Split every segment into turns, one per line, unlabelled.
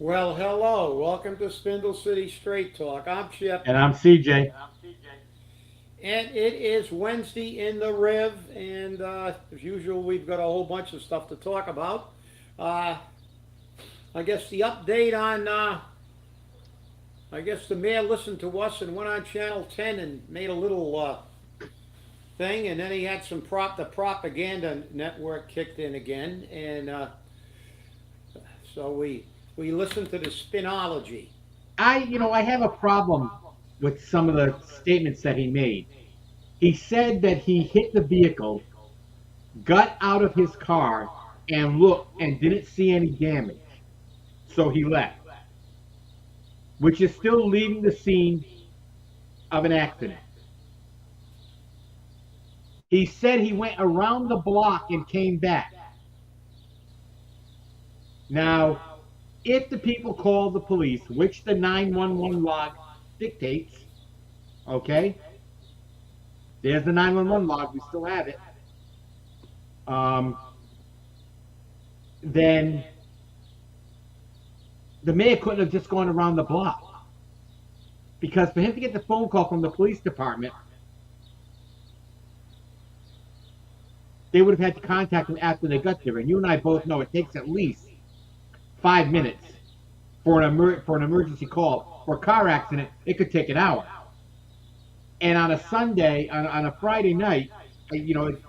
Well, hello. Welcome to Spindle City Straight Talk. I'm Chip,
And I'm CJ.
and it is Wednesday in the Riv, and as usual, we've got a whole bunch of stuff to talk about. Uh, I guess the update on, I guess the mayor listened to us and went on Channel 10 and made a little thing, and then he had the propaganda network kicked in again, and so we listened to the spinology.
I have a problem with some of the statements that he made. He said that he hit the vehicle, got out of his car, and looked and didn't see any damage. So he left, which is still leaving the scene of an accident. He said he went around the block and came back. Now, if the people call the police, which the 911 log dictates, okay, there's the 911 log, we still have it, then the mayor couldn't have just gone around the block. Because for him to get the phone call from the police department, they would have had to contact him after they got there. And you and I both know it takes at least 5 minutes for an emergency call. For a car accident, it could take an hour. And on a Sunday, on a Friday night, you're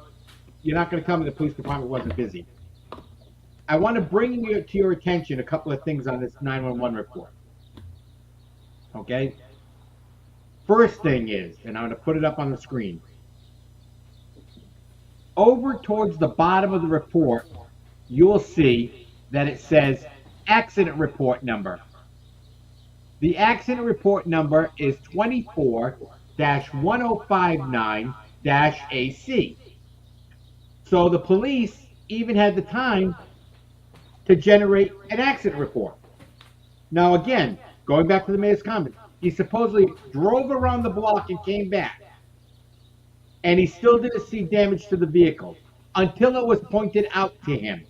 not going to tell me the police department wasn't busy. I want to bring to your attention a couple of things on this 911 report. Okay? First thing is, and I'm going to put it up on the screen. Over towards the bottom of the report, you'll see that it says accident report number. The accident report number is 24-1059-AC. So the police even had the time to generate an accident report. Now again, going back to the mayor's comment, he supposedly drove around the block and came back. And he still didn't see damage to the vehicle until it was pointed out to him.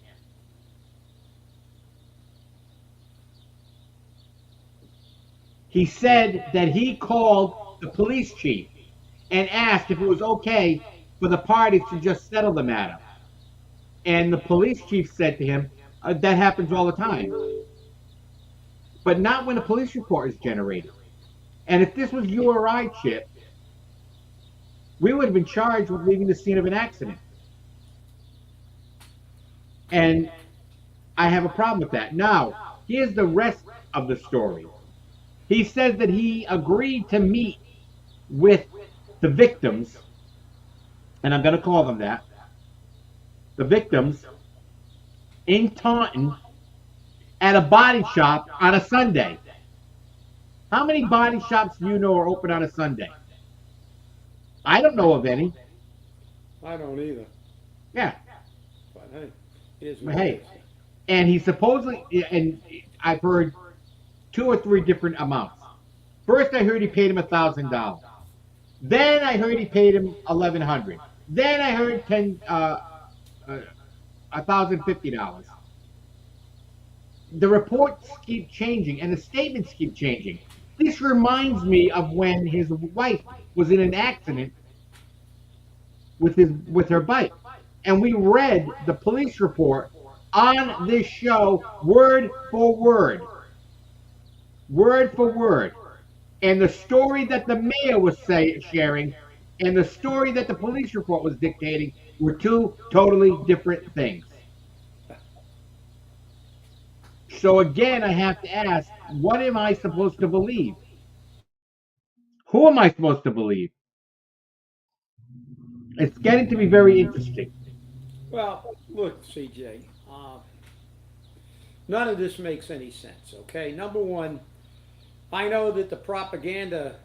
He said that he called the police chief and asked if it was okay for the parties to just settle the matter. And the police chief said to him, that happens all the time. But not when a police report is generated. And if this was you or I, Chip, we would have been charged with leaving the scene of an accident. And I have a problem with that. Now, here's the rest of the story. He says that he agreed to meet with the victims, and I'm going to call them that, the victims in Taunton at a body shop on a Sunday. How many body shops do you know are open on a Sunday? I don't know of any.
I don't either.
Yeah.
But hey, it is
But hey, and he supposedly, and I've heard 2 or 3 different amounts. First, I heard he paid him $1,000. Then I heard he paid him $1,100. Then I heard $1,050. The reports keep changing, and the statements keep changing. This reminds me of when his wife was in an accident with her bike, and we read the police report on this show word for word. word for word. And the story that the mayor was sharing and the story that the police report was dictating were two totally different things. So again, I have to ask, what am I supposed to believe? Who am I supposed to believe? It's getting to be very interesting.
Well, look, CJ, none of this makes any sense, okay? Number one, I know that the propaganda,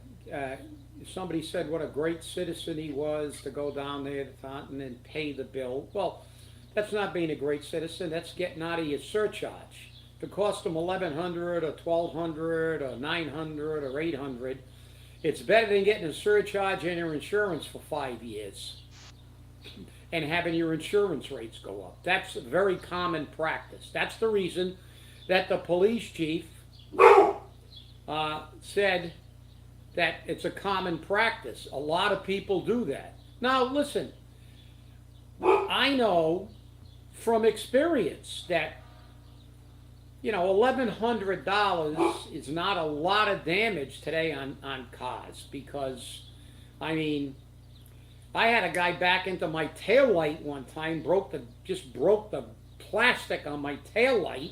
somebody said what a great citizen he was to go down there to Taunton and pay the bill. Well, that's not being a great citizen. That's getting out of your surcharge. If it cost them $1,100 or $1,200 or $900 or $800, it's better than getting a surcharge in your insurance for 5 years and having your insurance rates go up. That's a very common practice. That's the reason that the police chief said that it's a common practice. A lot of people do that. Now, listen, I know from experience that, $1,100 is not a lot of damage today on cars because, I mean, I had a guy back into my tail light one time, broke the plastic on my tail light,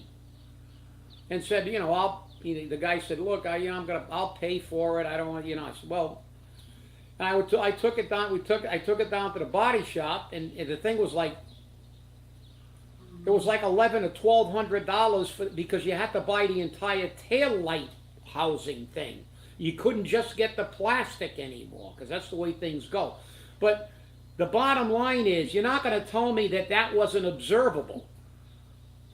and said, the guy said, look, I'll pay for it. I don't want, I said, well, and I took it down. I took it down to the body shop, and the thing was like, it was like $1,100 or $1,200 because you had to buy the entire tail light housing thing. You couldn't just get the plastic anymore because that's the way things go. But the bottom line is, you're not going to tell me that wasn't observable.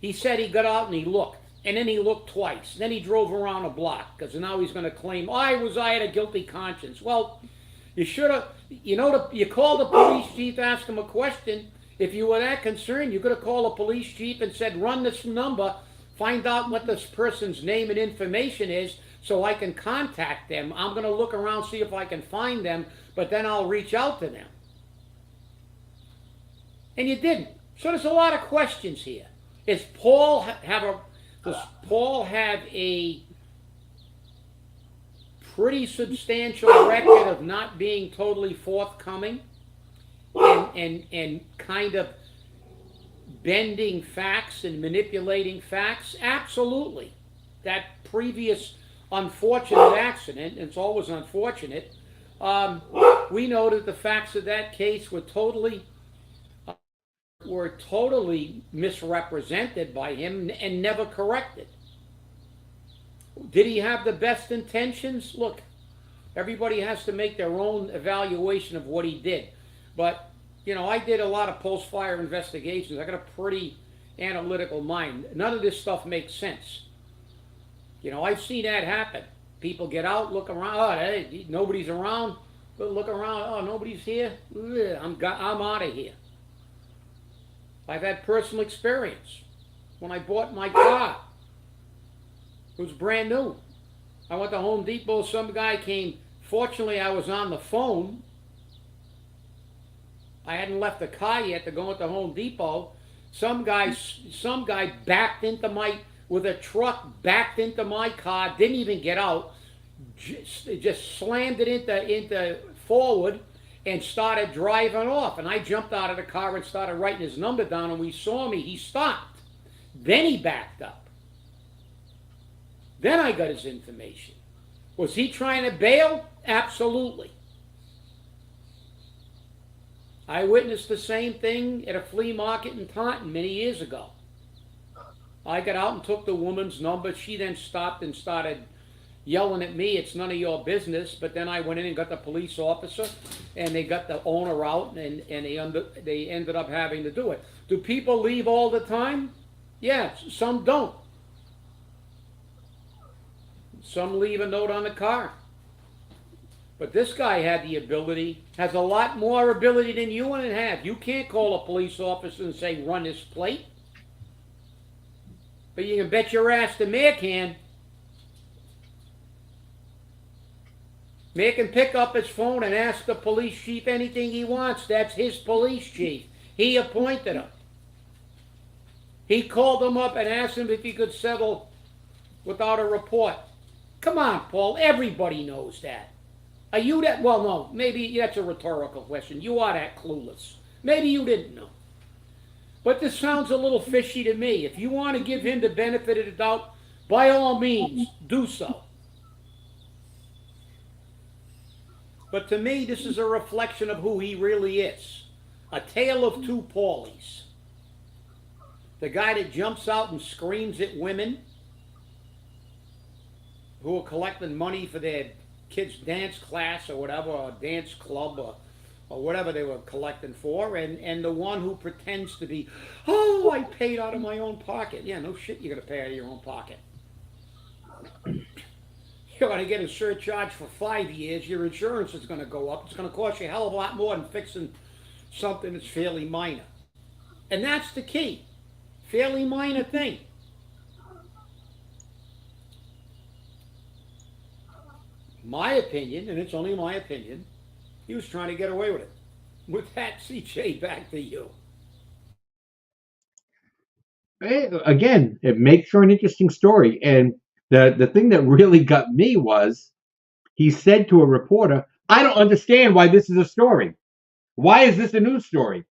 He said he got out and he looked. And then he looked twice. Then he drove around a block because now he's going to claim, I had a guilty conscience. Well, you should have, you called the police chief, asked him a question. If you were that concerned, you could have called the police chief and said, run this number, find out what this person's name and information is so I can contact them. I'm going to look around, see if I can find them, but then I'll reach out to them. And you didn't. So there's a lot of questions here. Does Paul have a pretty substantial record of not being totally forthcoming and kind of bending facts and manipulating facts? Absolutely. That previous unfortunate accident, it's always unfortunate, we know that the facts of that case were totally misrepresented by him and never corrected. Did he have the best intentions? Look, everybody has to make their own evaluation of what he did. But, I did a lot of post-fire investigations. I got a pretty analytical mind. None of this stuff makes sense. I've seen that happen. People get out, look around, hey, nobody's around, but look around, nobody's here. I'm out of here. I've had personal experience. When I bought my car, it was brand new. I went to Home Depot, some guy came. Fortunately, I was on the phone. I hadn't left the car yet to go into Home Depot. Some guy backed into with a truck, backed into my car, didn't even get out, just slammed it into forward and started driving off. And I jumped out of the car and started writing his number down, and when he saw me, he stopped. Then he backed up. Then I got his information. Was he trying to bail? Absolutely. I witnessed the same thing at a flea market in Taunton many years ago. I got out and took the woman's number. She then stopped and started yelling at me, it's none of your business. But then I went in and got the police officer, and they got the owner out, and they ended up having to do it. Do people leave all the time? Yeah, some don't. Some leave a note on the car. But this guy had the ability, has a lot more ability than you and have. You can't call a police officer and say, run this plate. But you can bet your ass the mayor can. Mayor can pick up his phone and ask the police chief anything he wants. That's his police chief. He appointed him. He called him up and asked him if he could settle without a report. Come on, Paul. Everybody knows that. Are you that? Well, no. Maybe that's a rhetorical question. You are that clueless. Maybe you didn't know. But this sounds a little fishy to me. If you want to give him the benefit of the doubt, by all means, do so. But to me, this is a reflection of who he really is. A tale of two Paulies. The guy that jumps out and screams at women who are collecting money for their kids' dance class or whatever, or dance club, or whatever they were collecting for, and the one who pretends to be, oh, I paid out of my own pocket. Yeah, no shit, you're going to pay out of your own pocket. You're going to get a surcharge for 5 years. Your insurance is going to go up. It's going to cost you a hell of a lot more than fixing something that's fairly minor. And that's the key. Fairly minor thing. My opinion, and it's only my opinion, he was trying to get away with it. With that, CJ, back to you.
Again, it makes for an interesting story. And the thing that really got me was he said to a reporter, I don't understand why this is a story. Why is this a news story?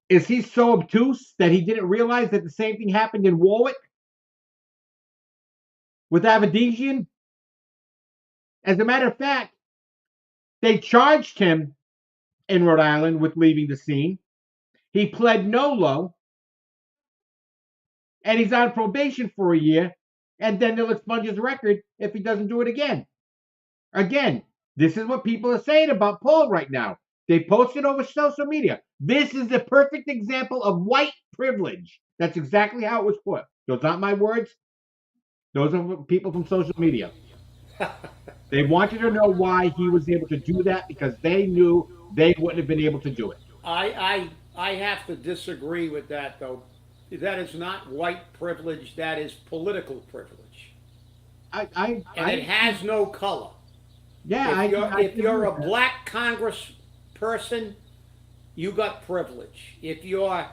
Is he so obtuse that he didn't realize that the same thing happened in Warwick with Avedisian? As a matter of fact, they charged him in Rhode Island with leaving the scene. He pled nolo, and he's on probation for a year, and then they'll expunge his record if he doesn't do it again. Again, this is what people are saying about Paul right now. They posted over social media. This is the perfect example of white privilege. That's exactly how it was put. Those aren't my words. Those are people from social media. They wanted to know why he was able to do that because they knew they wouldn't have been able to do it.
I have to disagree with that, though. That is not white privilege. That is political privilege. And it has no color.
Yeah,
if you're a black Congress person, you got privilege. If you're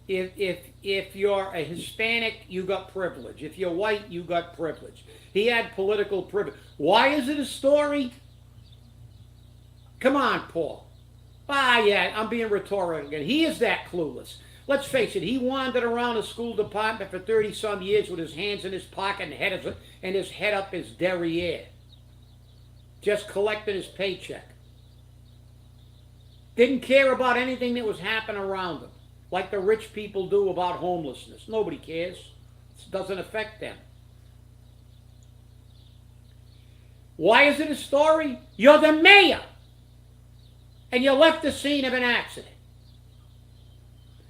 a Hispanic, you got privilege. If you're white, you got privilege. He had political privilege. Why is it a story? Come on, Paul. Yeah, I'm being rhetorical again. He is that clueless. Let's face it, he wandered around the school department for 30-some years with his hands in his pocket and his head up his derriere, just collecting his paycheck. Didn't care about anything that was happening around him, like the rich people do about homelessness. Nobody cares. It doesn't affect them. Why is it a story? You're the mayor, and you left the scene of an accident.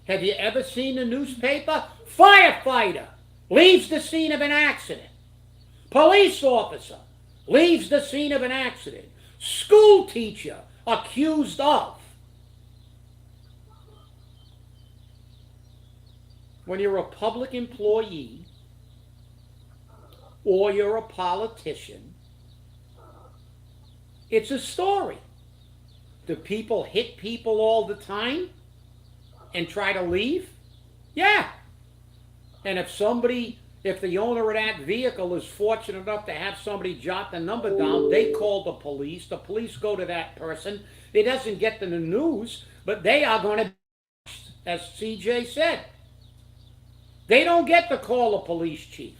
Have you ever seen the newspaper? Firefighter leaves the scene of an accident. Police officer leaves the scene of an accident. School teacher accused of. When you're a public employee or you're a politician, it's a story. Do people hit people all the time and try to leave? Yeah. And if the owner of that vehicle is fortunate enough to have somebody jot the number down, they call the police. The police go to that person. It doesn't get to the news, but they are going to, as CJ said, they don't get to call a police chief.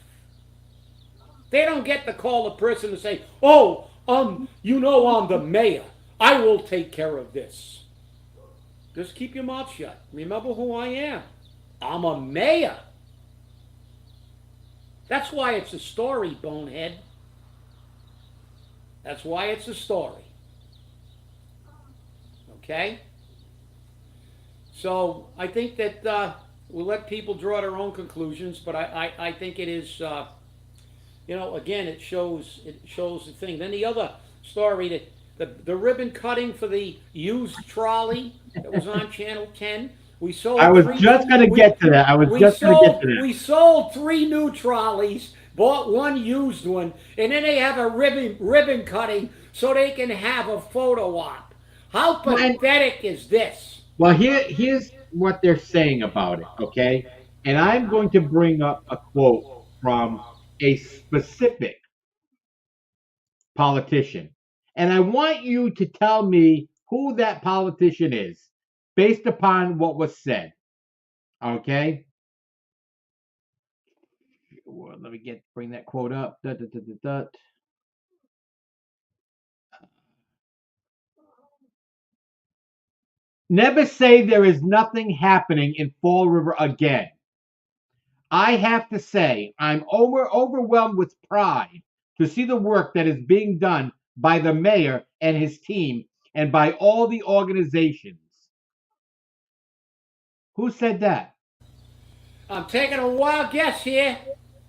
They don't get to call a person to say, oh, I'm the mayor. I will take care of this. Just keep your mouth shut. Remember who I am. I'm a mayor. That's why it's a story, bonehead. That's why it's a story. Okay? So I think that we'll let people draw their own conclusions, but I think it is, again, it shows the thing. Then the other story, the ribbon cutting for the used trolley that was on Channel 10. We sold.
I was just going to get to that.
We sold 3 new trolleys, bought 1 used one, and then they have a ribbon cutting so they can have a photo op. How pathetic is this?
Well, here's what they're saying about it, okay? And I'm going to bring up a quote from a specific politician. And I want you to tell me who that politician is based upon what was said. Okay? Well, let me bring that quote up. Never say there is nothing happening in Fall River again. I have to say, I'm overwhelmed with pride to see the work that is being done by the mayor and his team and by all the organizations. Who said that?
I'm taking a wild guess here.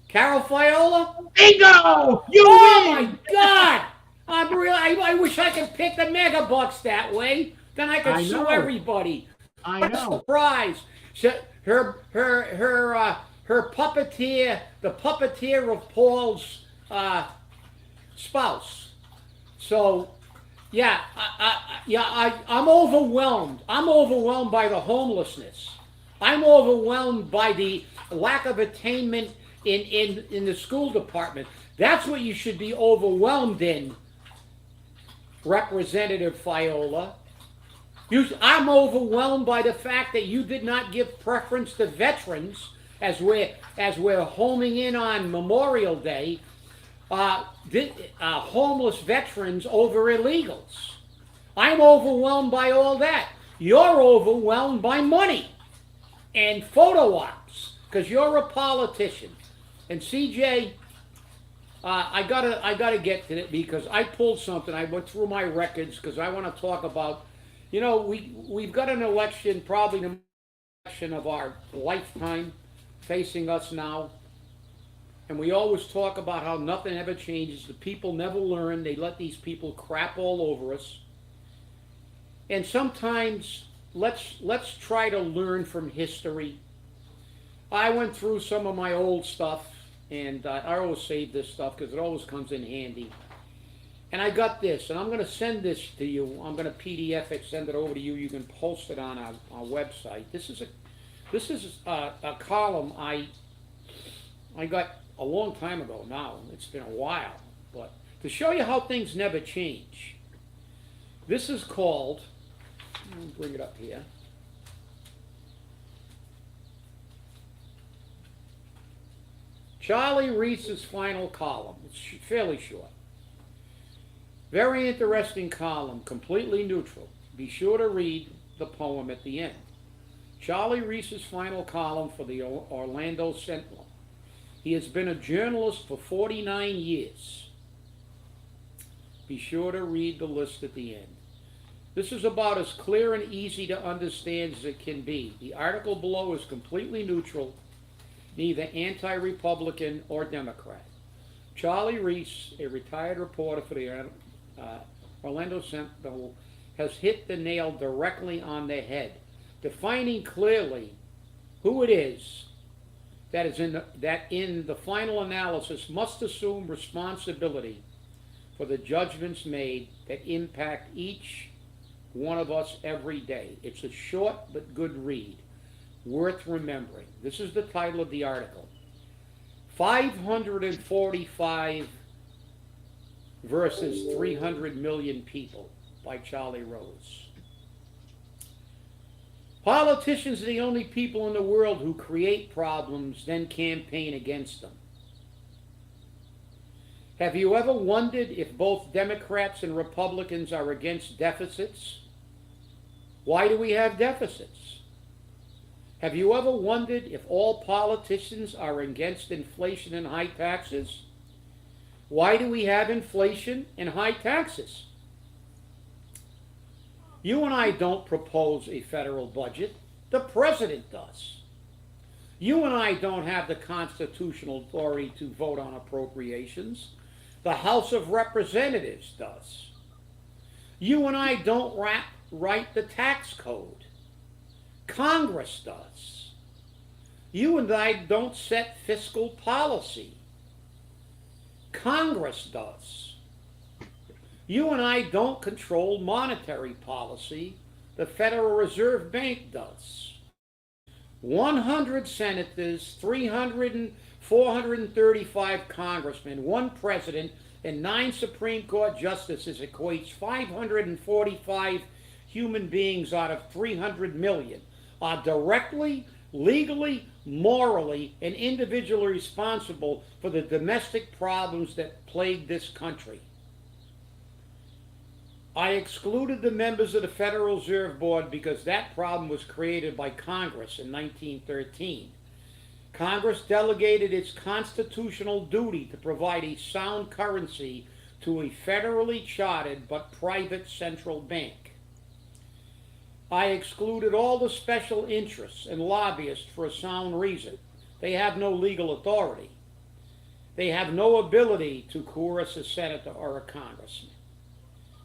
Carol Fiola?
Bingo! You
Oh my
win!
God! I wish I could pick the megabucks that way. Then I could
I
sue
know.
everybody.
I
What a
know.
surprise! Her puppeteer, the puppeteer of Paul's spouse. So, yeah, I'm overwhelmed. I'm overwhelmed by the homelessness. I'm overwhelmed by the lack of attainment in the school department. That's what you should be overwhelmed in, Representative Fiola. I'm overwhelmed by the fact that you did not give preference to veterans as we're homing in on Memorial Day. Homeless veterans over illegals. I'm overwhelmed by all that. You're overwhelmed by money and photo ops because you're a politician. And CJ, I gotta get to it because I pulled something. I went through my records because I want to talk about. We've got an election, probably the election of our lifetime, facing us now. And we always talk about how nothing ever changes. The people never learn. They let these people crap all over us. And sometimes let's try to learn from history. I went through some of my old stuff, and I always save this stuff because it always comes in handy. And I got this, and I'm going to send this to you. I'm going to PDF it, send it over to you. You can post it on our website. This is a column I got a long time ago now. It's been a while. But to show you how things never change, this is called, I'll bring it up here. Charlie Reese's final column. It's fairly short. Very interesting column, completely neutral. Be sure to read the poem at the end. Charlie Reese's final column for the Orlando Sentinel. He has been a journalist for 49 years. Be sure to read the list at the end. This is about as clear and easy to understand as it can be. The article below is completely neutral, neither anti-Republican or Democrat. Charlie Reese, a retired reporter for the Orlando Sentinel, has hit the nail directly on the head, defining clearly who it is that in the final analysis must assume responsibility for the judgments made that impact each one of us every day. It's a short but good read, worth remembering. This is the title of the article. 545 versus 300 million people by Charlie Rose. Politicians are the only people in the world who create problems, then campaign against them. Have you ever wondered if both Democrats and Republicans are against deficits? Why do we have deficits? Have you ever wondered if all politicians are against inflation and high taxes? Why do we have inflation and high taxes? You and I don't propose a federal budget. The president does. You and I don't have the constitutional authority to vote on appropriations. The House of Representatives does. You and I don't write the tax code. Congress does. You and I don't set fiscal policy. Congress does. You and I don't control monetary policy. The Federal Reserve Bank does. 100 senators, 435 congressmen, one president, and 9 Supreme Court justices equates 545 human beings out of 300 million are directly, legally, morally, and individually responsible for the domestic problems that plague this country. I excluded the members of the Federal Reserve Board because that problem was created by Congress in 1913. Congress delegated its constitutional duty to provide a sound currency to a federally chartered but private central bank. I excluded all the special interests and lobbyists for a sound reason. They have no legal authority. They have no ability to coerce a senator or a congressman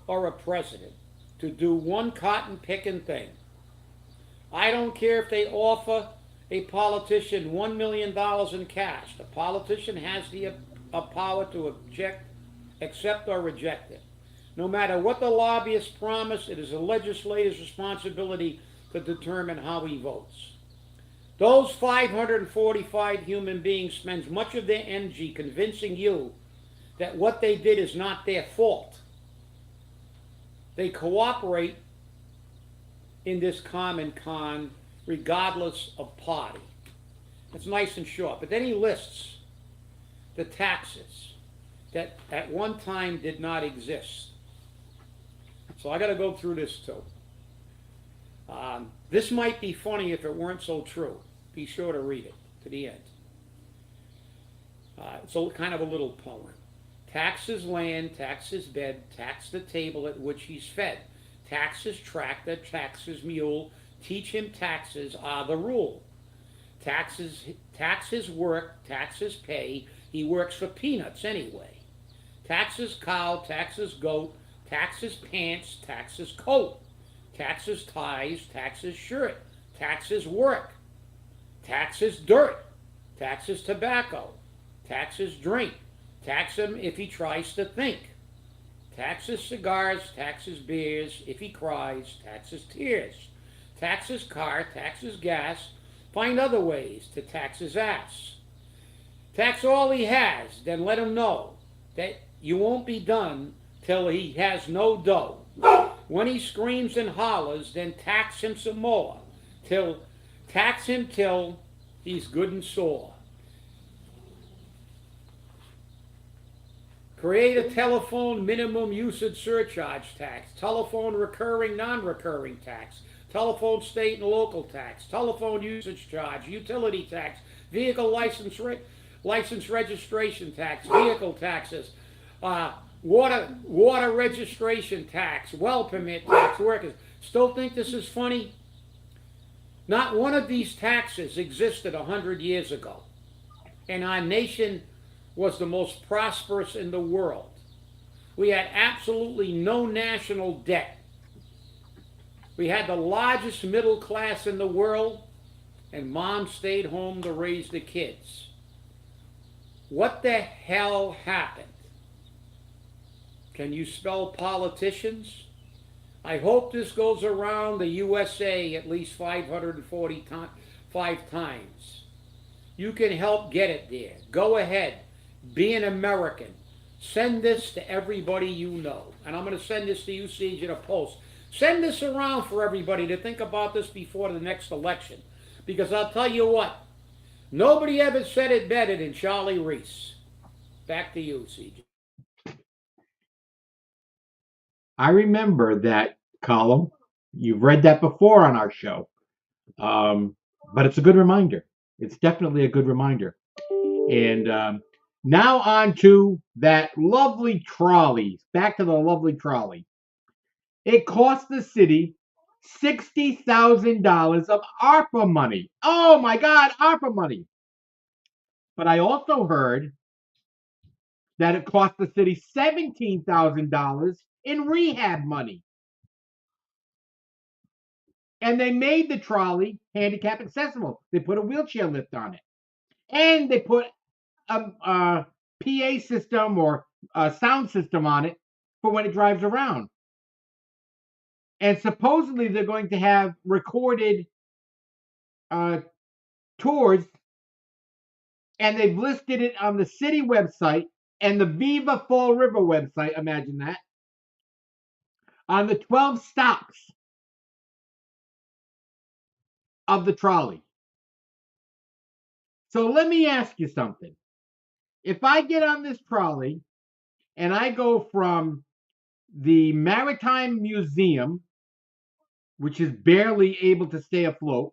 or a president to do one cotton-picking thing. I don't care if they offer a politician $1 million in cash. The politician has the power to accept or reject it. No matter what the lobbyist promised, it is the legislator's responsibility to determine how he votes. Those 545 human beings spend much of their energy convincing you that what they did is not their fault. They cooperate in this common con regardless of party. It's nice and short. But then he lists the taxes that at one time did not exist. So I got to go through this too. This might be funny if it weren't so true. Be sure to read it to the end. It's kind of a little poem. Tax his land, tax his bed, tax the table at which he's fed. Tax his tractor, tax his mule, teach him taxes are the rule. Tax his work, tax his pay, he works for peanuts anyway. Tax his cow, tax his goat, tax his pants, tax his coat. Tax his ties, tax his shirt, tax his work. Tax his dirt, tax his tobacco, tax his drink. Tax him if he tries to think. Tax his cigars, tax his beers. If he cries, tax his tears. Tax his car, tax his gas. Find other ways to tax his ass. Tax all he has, then let him know that you won't be done till he has no dough. When he screams and hollers, then tax him some more. Tax him till he's good and sore. Create a telephone minimum usage surcharge tax, telephone recurring non-recurring tax, telephone state and local tax, telephone usage charge, utility tax, vehicle license registration tax, vehicle taxes, water registration tax, well permit tax, workers. Still think this is funny? Not one of these taxes existed 100 years ago, and our nation was the most prosperous in the world. We had absolutely no national debt. We had the largest middle class in the world, and mom stayed home to raise the kids. What the hell happened? Can you spell politicians? I hope this goes around the USA at least 545 times. You can help get it there. Go ahead. Be an American. Send this to everybody you know. And I'm going to send this to you, Siege, in a post. Send this around for everybody to think about this before the next election. Because I'll tell you what, nobody ever said it better than Charlie Reese. Back to you, Siege.
I remember that column. You've read that before on our show. But it's a good reminder. It's definitely a good reminder. And now on to that lovely trolley. Back to the lovely trolley. It cost the city $60,000 of ARPA money. Oh my God, ARPA money. But I also heard that it cost the city $17,000 in rehab money. And they made the trolley handicap accessible. They put a wheelchair lift on it. And they put a PA system or a sound system on it for when it drives around. And supposedly they're going to have recorded tours and they've listed it on the city website and the Viva Fall River website, imagine that, on the 12 stops of the trolley. So let me ask you something. If I get on this trolley and I go from the Maritime Museum, which is barely able to stay afloat,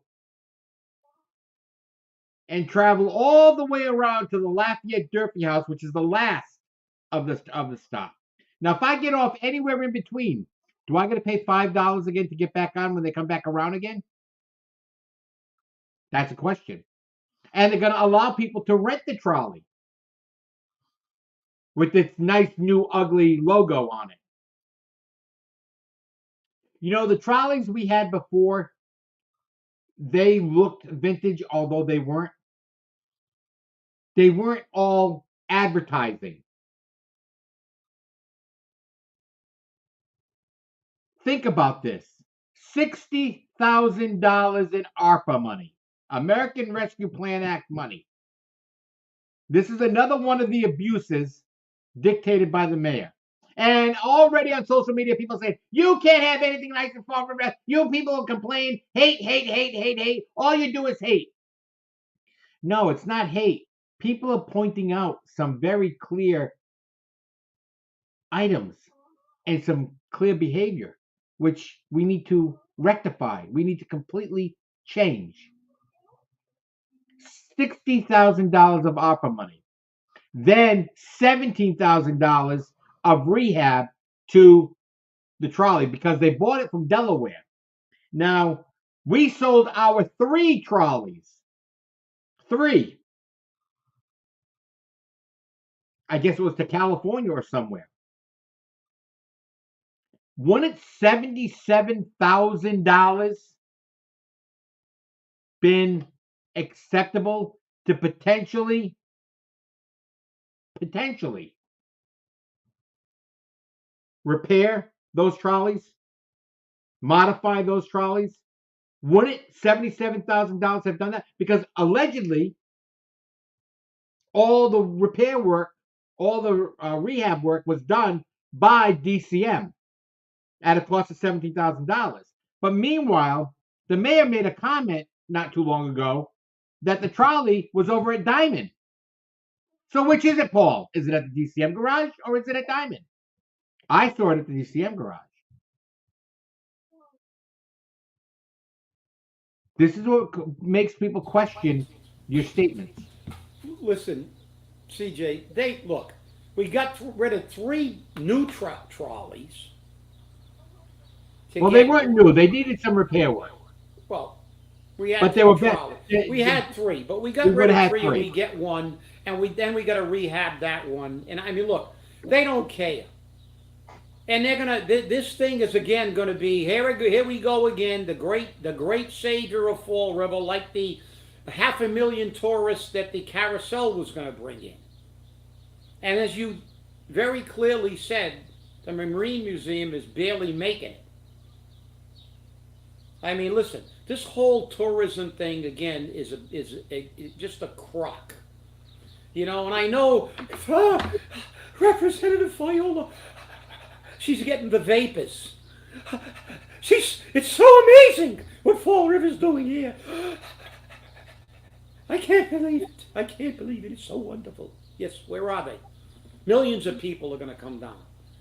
and travel all the way around to the Lafayette Durfee House, which is the last of the stop. Now, if I get off anywhere in between, do I got to pay $5 again to get back on when they come back around again? That's a question. And they're going to allow people to rent the trolley with this nice new ugly logo on it. You know, the trolleys we had before, they looked vintage, although they weren't. They weren't all advertising. Think about this. $60,000 in ARPA money, American Rescue Plan Act money. This is another one of the abuses dictated by the mayor. And already on social media, people say, you can't have anything nice in Fall River. You people will complain, hate, hate, hate, hate, hate. All you do is hate. No, it's not hate. People are pointing out some very clear items and some clear behavior, which we need to rectify. We need to completely change. $60,000 of ARPA money, then $17,000 of rehab to the trolley because they bought it from Delaware. Now, we sold our 3 trolleys. 3. I guess it was to California or somewhere. Wouldn't $77,000 been acceptable to potentially repair those trolleys, modify those trolleys? Wouldn't $77,000 have done that? Because allegedly, all the repair work, all the rehab work was done by DCM at a cost of $17,000. But meanwhile, the mayor made a comment not too long ago that the trolley was over at Diamond. So which is it, Paul? Is it at the DCM garage or is it at Diamond? I saw it at the DCM garage. This is what makes people question your statements.
Listen, CJ, look. We got rid of 3 new trolleys.
Well, they weren't new. They needed some repair work.
Well, we had
but they were
trolleys. We had 3, but we got rid of 3 and we get 1, and then we got to rehab that one. And I mean, look, they don't care. And they're gonna. This thing is again going to be here we go again. The great savior of Fall River, like the 500,000 tourists that the carousel was going to bring in. And as you very clearly said, the Marine Museum is barely making it. I mean, listen, this whole tourism thing again is just a crock, you know. And I know Representative Viola, she's getting the vapors. It's so amazing what Fall River's doing here. I can't believe it. I can't believe it. It's so wonderful. Yes, where are they? Millions of people are going to come down,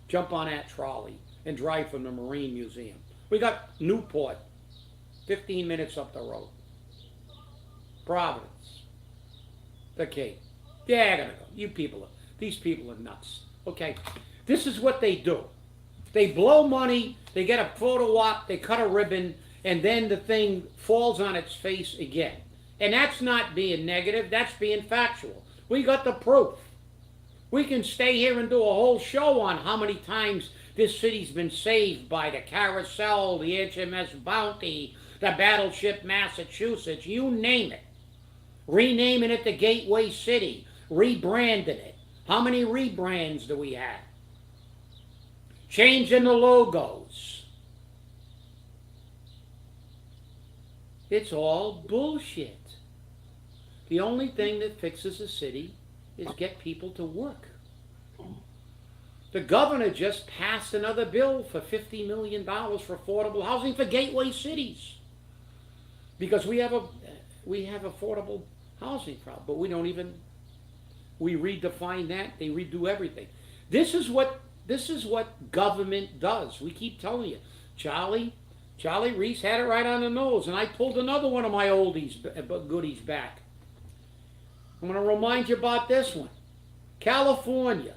jump on that trolley, and drive from the Marine Museum. We got Newport, 15 minutes up the road. Providence, the Cape. They're going to go. These people are nuts. Okay, this is what they do. They blow money, they get a photo op, they cut a ribbon, and then the thing falls on its face again. And that's not being negative, that's being factual. We got the proof. We can stay here and do a whole show on how many times this city's been saved by the Carousel, the HMS Bounty, the Battleship Massachusetts, you name it. Renaming it the Gateway City, rebranding it. How many rebrands do we have? Changing the logos. It's all bullshit. The only thing that fixes a city is get people to work. The governor just passed another bill for $50 million for affordable housing for gateway cities. Because we have affordable housing problem, but we redefine that, they redo everything. This is what government does. We keep telling you. Charlie Reese had it right on the nose, and I pulled another one of my goodies back. I'm going to remind you about this one. California.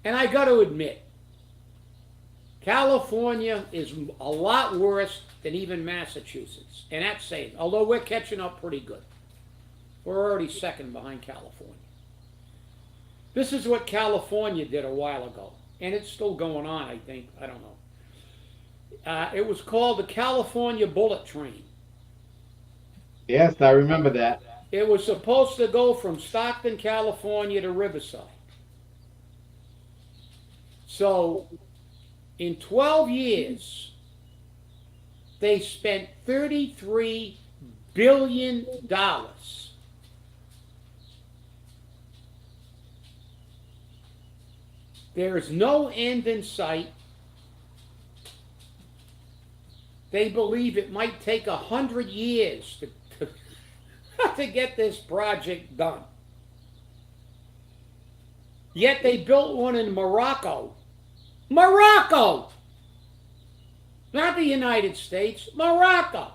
And I got to admit, California is a lot worse than even Massachusetts. And that's saying, although we're catching up pretty good. We're already second behind California. This is what California did a while ago. And it's still going on, I think. I don't know. It was called the California Bullet Train.
Yes, I remember that.
It was supposed to go from Stockton, California to Riverside. So, in 12 years, they spent $33 billion. There is no end in sight. They believe it might take 100 years to get this project done. Yet they built one in Morocco. Morocco! Not the United States, Morocco.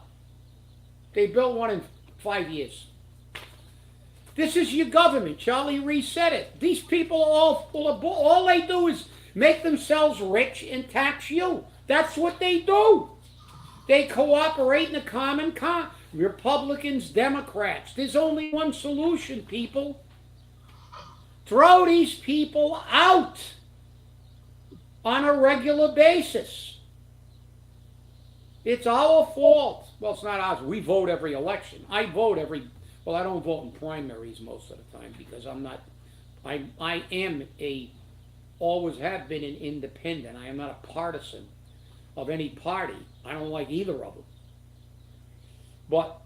They built one in 5 years. This is your government. Charlie Reese said it. These people are all they do is make themselves rich and tax you. That's what they do. They cooperate in a common Republicans, Democrats. There's only one solution, people. Throw these people out on a regular basis. It's our fault. Well, it's not ours. We vote every election. I vote well, I don't vote in primaries most of the time because I am always have been an independent. I am not a partisan of any party. I don't like either of them. But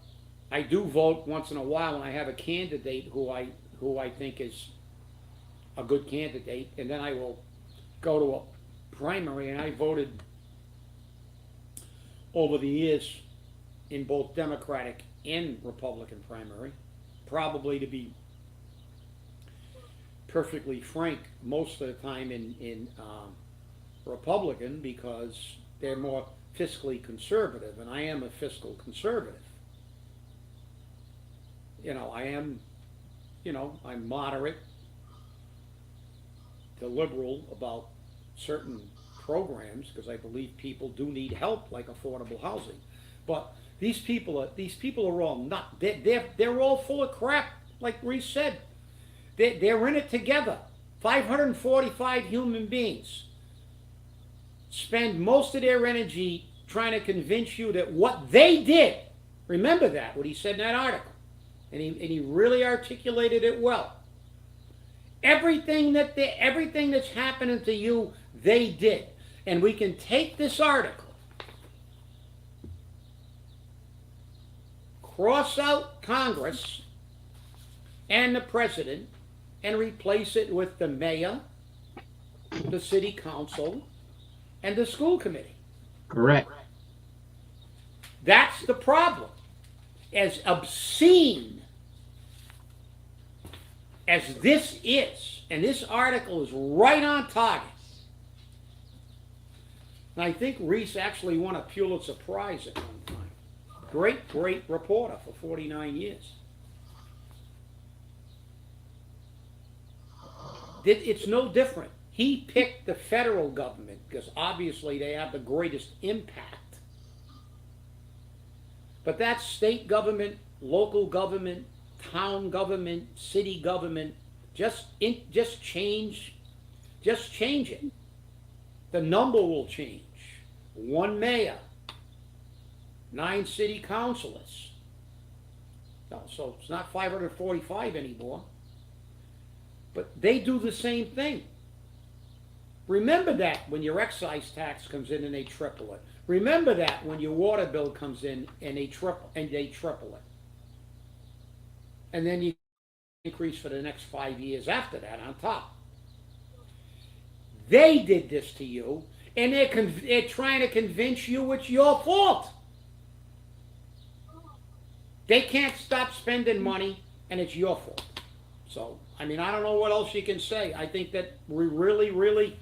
I do vote once in a while when I have a candidate who I think is a good candidate, and then I will go to a primary, and I voted over the years in both Democratic and Republican primary, probably to be perfectly frank, most of the time in Republican because they're more fiscally conservative, and I am a fiscal conservative. I'm moderate to liberal about certain programs because I believe people do need help, like affordable housing. But these people are all nuts. They're all full of crap, like Reese said. They're in it together. 545 human beings spend most of their energy trying to convince you that what they did, remember that, what he said in that article, and he really articulated it well. Everything that's happening to you, they did. And we can take this article, cross out Congress and the president, and replace it with the mayor, the city council, and the school committee.
Correct.
That's the problem. As obscene as this is, and this article is right on target. And I think Reese actually won a Pulitzer Prize at one time. Great reporter for 49 years. It's no different. He picked the federal government because obviously they have the greatest impact. But that's state government, local government, town government, city government. Just change it. The number will change. 1 mayor, 9 city councilors. No, so it's not 545 anymore. But they do the same thing. Remember that when your excise tax comes in and they triple it. Remember that when your water bill comes in and they triple it. and then you increase for the next 5 years after that on top. They did this to you, and they're trying to convince you it's your fault. They can't stop spending money, and it's your fault. So, I mean, I don't know what else you can say. I think that we really, really,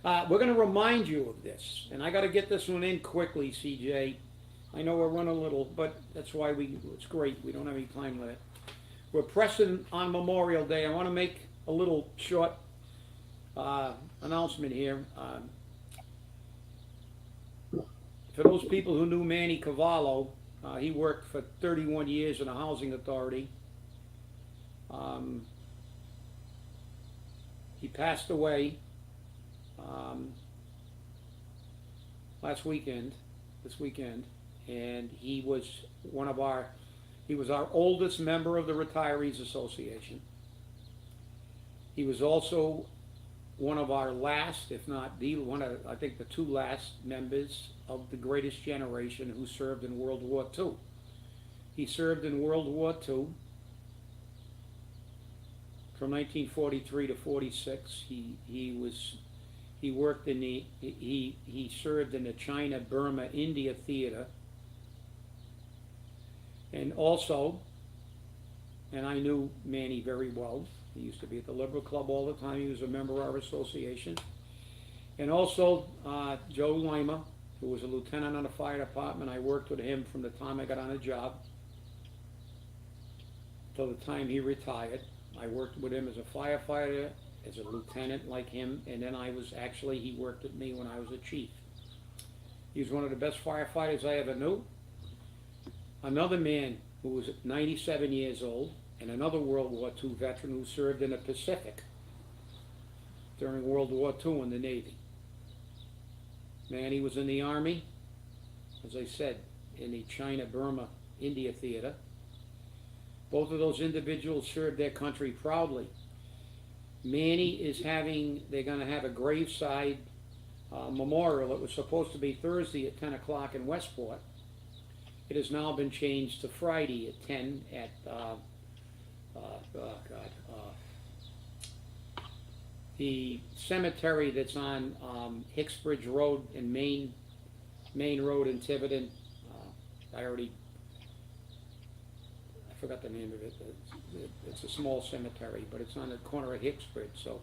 we're going to remind you of this. And I got to get this one in quickly, CJ. I know we're running a little, but that's why it's great. We don't have any time limit. We're pressing on Memorial Day. I want to make a little short announcement here. For those people who knew Manny Cavallo, he worked for 31 years in a housing authority. He passed away this weekend, and he was our oldest member of the Retirees Association. He was also one of our last, if not I think the two last members of the greatest generation who served in World War II. He served in World War II from 1943 to 46. He worked in he served in the China, Burma, India theater. And also, and I knew Manny very well. He used to be at the Liberal Club all the time. He was a member of our association. And also, Joe Lima, who was a lieutenant on the fire department. I worked with him from the time I got on the job till the time he retired. I worked with him as a firefighter, as a lieutenant like him, and then he worked with me when I was a chief. He was one of the best firefighters I ever knew. Another man who was 97 years old, and another World War II veteran who served in the Pacific during World War II in the Navy. Manny was in the Army, as I said, in the China, Burma, India theater. Both of those individuals served their country proudly. Manny they're going to have a graveside memorial. It was supposed to be Thursday at 10 o'clock in Westport. It has now been changed to Friday at 10 at, the cemetery that's on Hicksbridge Road and Main Road in Tiverton. I forgot the name of it. It's a small cemetery, but it's on the corner of Hicksbridge. So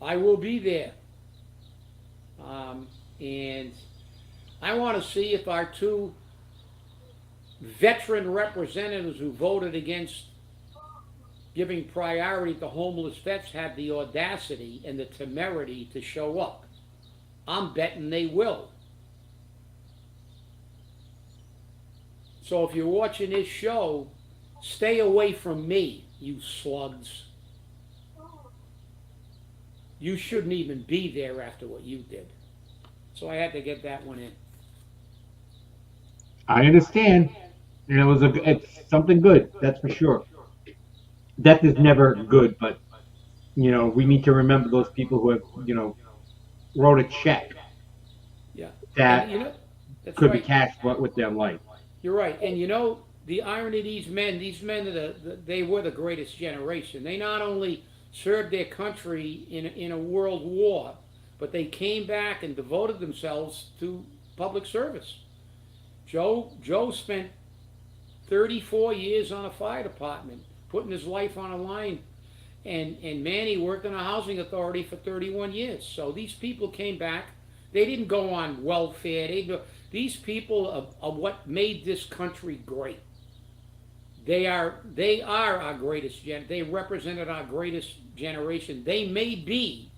I will be there. And I want to see if our two veteran representatives who voted against giving priority to homeless vets have the audacity and the temerity to show up. I'm betting they will. So if you're watching this show, stay away from me, you slugs. You shouldn't even be there after what you did. So I had to get that one in.
I understand. And it's something good, that's for sure. Death is never good, but we need to remember those people who have, wrote a check.
Yeah.
That
that's
could
right.
be cashed with their life.
You're right. And the irony of these men they were the greatest generation. They not only served their country in a world war, but they came back and devoted themselves to public service. Joe spent 34 years on a fire department, putting his life on a line, and Manny worked in a housing authority for 31 years. So these people came back. They didn't go on welfare. These people are what made this country great. They are our greatest they represented our greatest generation. They may be,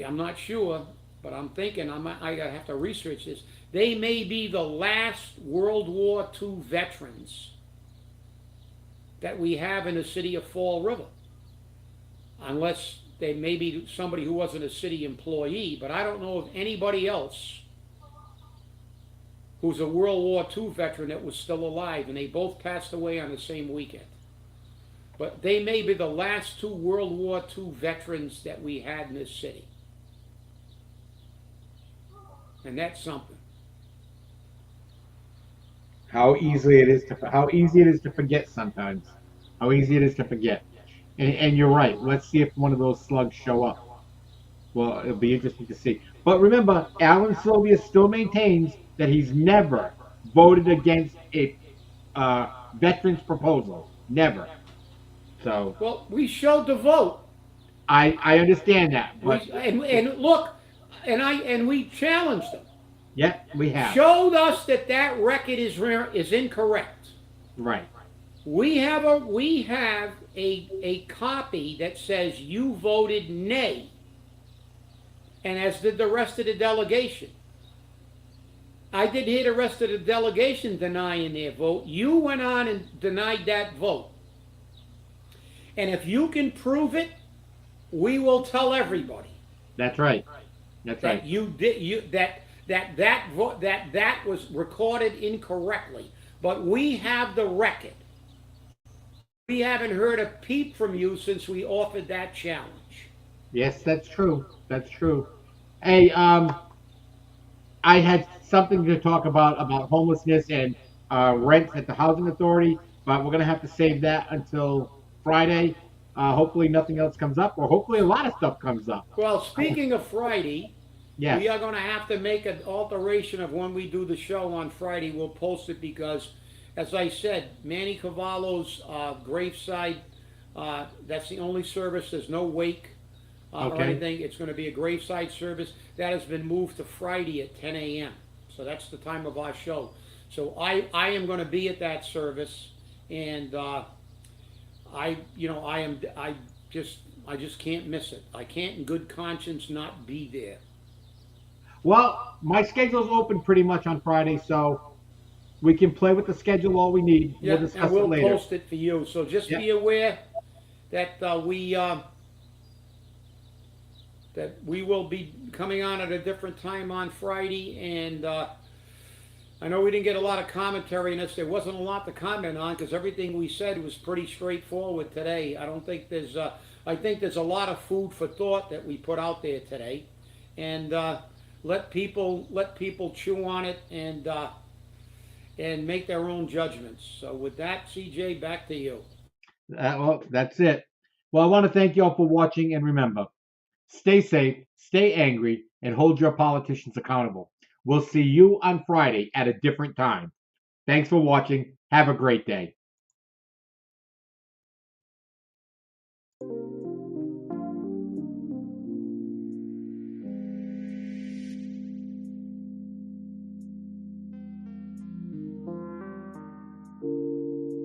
I'm not sure, but I'm thinking I have to research this. They may be the last World War II veterans that we have in the city of Fall River. Unless they may be somebody who wasn't a city employee, but I don't know of anybody else who's a World War II veteran that was still alive, and they both passed away on the same weekend. But they may be the last two World War II veterans that we had in this city. And that's something.
How easy it is to forget sometimes. How easy it is to forget. And you're right. Let's see if one of those slugs show up. Well, it'll be interesting to see. But remember, Alan Sylvia still maintains that he's never voted against a veterans proposal. Never. So
Well, we showed the vote.
I understand that, but
And look, and we challenged them.
yeah, we have.
Showed us that that record is incorrect.
Right.
We have a copy that says you voted nay, and as did the rest of the delegation. I did hear the rest of the delegation denying their vote. You went on and denied that vote. And if you can prove it, we will tell everybody
That's right. That's
that
right.
you did that was recorded incorrectly. But we have the record. We haven't heard a peep from you since we offered that challenge.
Yes, that's true. That's true. Hey, I had something to talk about homelessness and rents at the housing authority, but we're gonna have to save that until Friday. Hopefully, nothing else comes up, or hopefully, a lot of stuff comes up.
Well, speaking of Friday,
Yes.
we are going to have to make an alteration of when we do the show on Friday. We'll post it because, as I said, Manny Cavallo's graveside, that's the only service. There's no wake or
Okay.
anything. It's going to be a graveside service. That has been moved to Friday at 10 a.m. So that's the time of our show. So I am going to be at that service, and I just can't miss it. I can't in good conscience not be there.
Well, my schedule's open pretty much on Friday, so we can play with the schedule all we need.
Yeah,
We'll discuss
and we'll
it later.
post it for you. So just
Yep.
be aware that we will be coming on at a different time on Friday, and I know we didn't get a lot of commentary on this. There wasn't a lot to comment on because everything we said was pretty straightforward today. I don't think there's. I think there's a lot of food for thought that we put out there today, and let people chew on it and make their own judgments. So with that, CJ, back to you.
Well, that's it. Well, I want to thank you all for watching, and remember, stay safe, stay angry, and hold your politicians accountable. We'll see you on Friday at a different time. Thanks for watching. Have a great day.